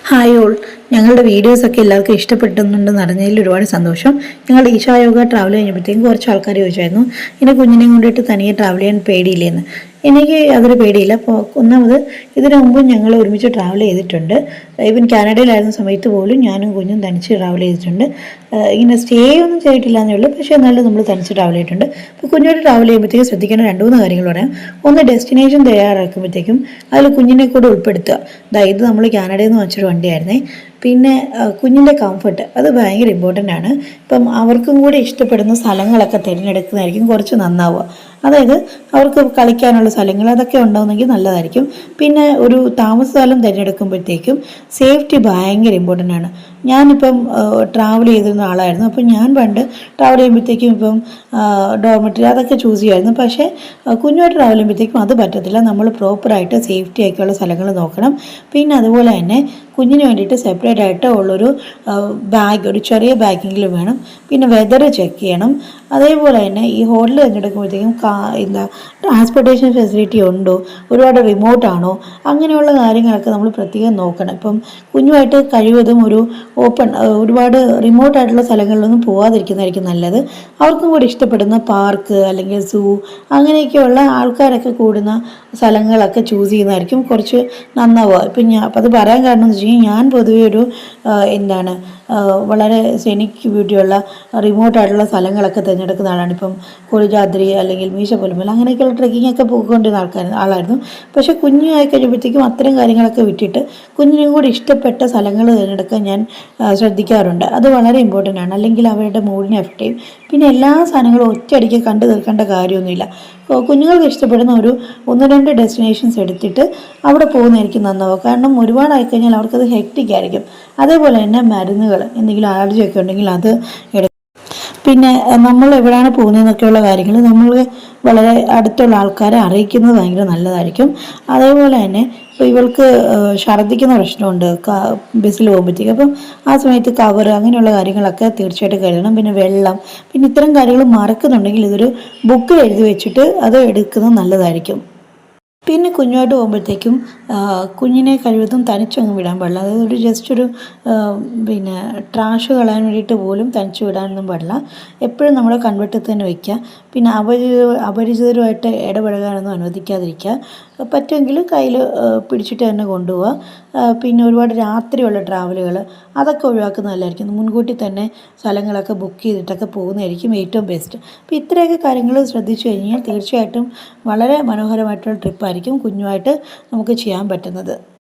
Hi all, ഞങ്ങളുടെ വീഡിയോസൊക്കെ എല്ലാവർക്കും ഇഷ്ടപ്പെടുന്നുണ്ടെന്ന് അറിഞ്ഞതിൽ ഒരുപാട് സന്തോഷം. ഞങ്ങൾ ഈശായോഗ ട്രാവൽ കഴിഞ്ഞപ്പോഴത്തേക്കും കുറച്ച് ആൾക്കാർ ചോദിച്ചായിരുന്നു ഇങ്ങനെ കുഞ്ഞിനെയും കൊണ്ടിട്ട് തനിയെ ട്രാവൽ ചെയ്യാൻ പേടിയില്ലേന്ന്. എനിക്ക് അതൊരു പേടിയില്ല. അപ്പോൾ ഒന്നാമത് ഇതിനു മുമ്പ് ഞങ്ങൾ ഒരുമിച്ച് ട്രാവൽ ചെയ്തിട്ടുണ്ട്. ഈവൻ കാനഡയിലായിരുന്ന സമയത്ത് പോലും ഞാനും കുഞ്ഞും തനിച്ച് ട്രാവൽ ചെയ്തിട്ടുണ്ട്. ഇങ്ങനെ സ്റ്റേ ഒന്നും ചെയ്തിട്ടില്ല എന്നേ ഉള്ളൂ, പക്ഷേ എന്നാലും നമ്മൾ തനിച്ച് ട്രാവൽ ചെയ്തിട്ടുണ്ട്. അപ്പോൾ കുഞ്ഞോട് ട്രാവൽ ചെയ്യുമ്പോഴത്തേക്കും ശ്രദ്ധിക്കേണ്ട 2-3 കാര്യങ്ങൾ പറയാം. ഒന്ന്, ഡെസ്റ്റിനേഷൻ തയ്യാറാക്കുമ്പോഴത്തേക്കും അതിൽ കുഞ്ഞിനെ കൂടെ ഉൾപ്പെടുത്തുക. ഇത് നമ്മൾ കാനഡയിൽ നിന്ന് വെച്ചൊരു വണ്ടിയായിരുന്നേ. പിന്നെ കുഞ്ഞിൻ്റെ കംഫർട്ട് അത് ഭയങ്കര ഇമ്പോർട്ടൻ്റ് ആണ്. ഇപ്പം അവർക്കും കൂടി ഇഷ്ടപ്പെടുന്ന സ്ഥലങ്ങളൊക്കെ തിരഞ്ഞെടുക്കുന്നതായിരിക്കും കുറച്ച് നന്നാവുക. അതായത് അവർക്ക് കളിക്കാനുള്ള സ്ഥലങ്ങൾ അതൊക്കെ ഉണ്ടാവുന്നെങ്കിൽ നല്ലതായിരിക്കും. പിന്നെ ഒരു താമസ സ്ഥലം തിരഞ്ഞെടുക്കുമ്പോഴത്തേക്കും സേഫ്റ്റി ഭയങ്കര ഇമ്പോർട്ടൻ്റ് ആണ്. ഞാനിപ്പം ട്രാവൽ ചെയ്തിരുന്ന ആളായിരുന്നു. അപ്പം ഞാൻ പണ്ട് ട്രാവൽ ചെയ്യുമ്പോഴത്തേക്കും ഇപ്പം ഡോർമെറ്ററി അതൊക്കെ ചൂസ് ചെയ്യുമായിരുന്നു. പക്ഷേ കുഞ്ഞുമായിട്ട് ട്രാവൽ ചെയ്യുമ്പോഴത്തേക്കും അത് പറ്റത്തില്ല. നമ്മൾ പ്രോപ്പറായിട്ട് സേഫ്റ്റി ആയിട്ടുള്ള സ്ഥലങ്ങൾ നോക്കണം. പിന്നെ അതുപോലെ തന്നെ കുഞ്ഞിന് വേണ്ടിയിട്ട് സെപ്പറേറ്റ് ആയിട്ട് ഉള്ളൊരു ബാഗ്, ഒരു ചെറിയ ബാഗെങ്കിലും വേണം. പിന്നെ വെതർ ചെക്ക് ചെയ്യണം. അതേപോലെ തന്നെ ഈ ഹോട്ടൽ തിരഞ്ഞെടുക്കുമ്പോഴത്തേക്കും ട്രാൻസ്പോർട്ടേഷൻ ഫെസിലിറ്റി ഉണ്ടോ, ഒരുപാട് റിമോട്ടാണോ, അങ്ങനെയുള്ള കാര്യങ്ങളൊക്കെ നമ്മൾ പ്രത്യേകം നോക്കണം. ഇപ്പം കുഞ്ഞുമായിട്ട് കഴിവതും ഒരു ഒരുപാട് റിമോട്ടായിട്ടുള്ള സ്ഥലങ്ങളിലൊന്നും പോകാതിരിക്കുന്നതായിരിക്കും നല്ലത്. അവർക്കും കൂടി ഇഷ്ടപ്പെടുന്ന പാർക്ക് അല്ലെങ്കിൽ സൂ അങ്ങനെയൊക്കെയുള്ള ആൾക്കാരൊക്കെ കൂടുന്ന സ്ഥലങ്ങളൊക്കെ ചൂസ് ചെയ്യുന്നതായിരിക്കും കുറച്ച് നന്നാവുക. ഇപ്പം അത് പറയാൻ കാരണം എന്ന് വെച്ച് കഴിഞ്ഞാൽ ഞാൻ പൊതുവെ ഒരു വളരെ സെനിക് ബ്യൂട്ടിയുള്ള റിമോട്ടായിട്ടുള്ള സ്ഥലങ്ങളൊക്കെ തിരഞ്ഞെടുക്കുന്ന ആളാണ്. ഇപ്പം കൊടിജാദ്രി അല്ലെങ്കിൽ മീശപ്പുലിമല അങ്ങനെയൊക്കെയുള്ള ട്രെക്കിംഗ് ഒക്കെ പോയിക്കൊണ്ടിരുന്ന ആളായിരുന്നു. പക്ഷേ കുഞ്ഞായി കഴിയുമ്പോഴത്തേക്കും അത്തരം കാര്യങ്ങളൊക്കെ വിട്ടിട്ട് കുഞ്ഞിനും കൂടി ഇഷ്ടപ്പെട്ട സ്ഥലങ്ങൾ തിരഞ്ഞെടുക്കാൻ ഞാൻ ശ്രദ്ധിക്കാറുണ്ട്. അത് വളരെ ഇമ്പോർട്ടൻ്റ് ആണ്. അല്ലെങ്കിൽ അവരുടെ മൂഡിനെ എഫക്റ്റ് ചെയ്യും. പിന്നെ എല്ലാ സാധനങ്ങളും ഒറ്റയടിക്ക് കണ്ടു തീർക്കേണ്ട കാര്യമൊന്നുമില്ല. കുഞ്ഞുങ്ങൾക്ക് ഇഷ്ടപ്പെടുന്ന ഒരു 1-2 ഡെസ്റ്റിനേഷൻസ് എടുത്തിട്ട് അവിടെ പോകുന്നതായിരിക്കും നന്നാവുക. കാരണം ഒരുപാടായിക്കഴിഞ്ഞാൽ അവർക്കത് ഹെക്റ്റിക് ആയിരിക്കും. അതേപോലെ തന്നെ മരുന്നുകൾ, എന്തെങ്കിലും അലർജിയൊക്കെ ഉണ്ടെങ്കിൽ അത് പിന്നെ നമ്മൾ എവിടെയാണ് പോകുന്നതെന്നൊക്കെയുള്ള കാര്യങ്ങൾ നമ്മൾ വളരെ അടുത്തുള്ള ആൾക്കാരെ അറിയിക്കുന്നത് ഭയങ്കര നല്ലതായിരിക്കും. അതേപോലെ തന്നെ ഇപ്പോൾ ഇവൾക്ക് ഛർദ്ദിക്കുന്ന പ്രശ്നമുണ്ട് ബസ്സിൽ പോകുമ്പോഴത്തേക്ക്. അപ്പം ആ സമയത്ത് കവർ അങ്ങനെയുള്ള കാര്യങ്ങളൊക്കെ തീർച്ചയായിട്ടും കരുതണം. പിന്നെ വെള്ളം, പിന്നെ ഇത്തരം കാര്യങ്ങൾ മറക്കുന്നുണ്ടെങ്കിൽ ഇതൊരു ബുക്കിൽ എഴുതി വെച്ചിട്ട് അത് എടുക്കുന്നത് നല്ലതായിരിക്കും. പിന്നെ കുഞ്ഞുമായിട്ട് പോകുമ്പോഴത്തേക്കും കുഞ്ഞിനെ കഴിവതും തനിച്ചൊന്നും വിടാൻ പാടില്ല. അതായത് ഒരു പിന്നെ ട്രാഷ് കളയാൻ വേണ്ടിയിട്ട് പോലും തനിച്ച് വിടാനൊന്നും പാടില്ല. എപ്പോഴും നമ്മുടെ കൺവെട്ടത്തിൽ തന്നെ വയ്ക്കുക. പിന്നെ അപരിചിതരുമായിട്ട് ഇടപഴകാനൊന്നും അനുവദിക്കാതിരിക്കുക. പറ്റുമെങ്കിൽ കയ്യിൽ പിടിച്ചിട്ട് തന്നെ കൊണ്ടുപോവുക. പിന്നെ ഒരുപാട് രാത്രിയുള്ള ട്രാവലുകൾ അതൊക്കെ ഒഴിവാക്കുന്നത് നല്ലതായിരിക്കും. മുൻകൂട്ടി തന്നെ സ്ഥലങ്ങളൊക്കെ ബുക്ക് ചെയ്തിട്ടൊക്കെ പോകുന്നതായിരിക്കും ഏറ്റവും ബെസ്റ്റ്. അപ്പോൾ ഇത്രയൊക്കെ കാര്യങ്ങൾ ശ്രദ്ധിച്ചു കഴിഞ്ഞാൽ തീർച്ചയായിട്ടും വളരെ മനോഹരമായിട്ടുള്ള ട്രിപ്പായിരിക്കും കുഞ്ഞുമായിട്ട് നമുക്ക് ചെയ്യാൻ പറ്റുന്നത്.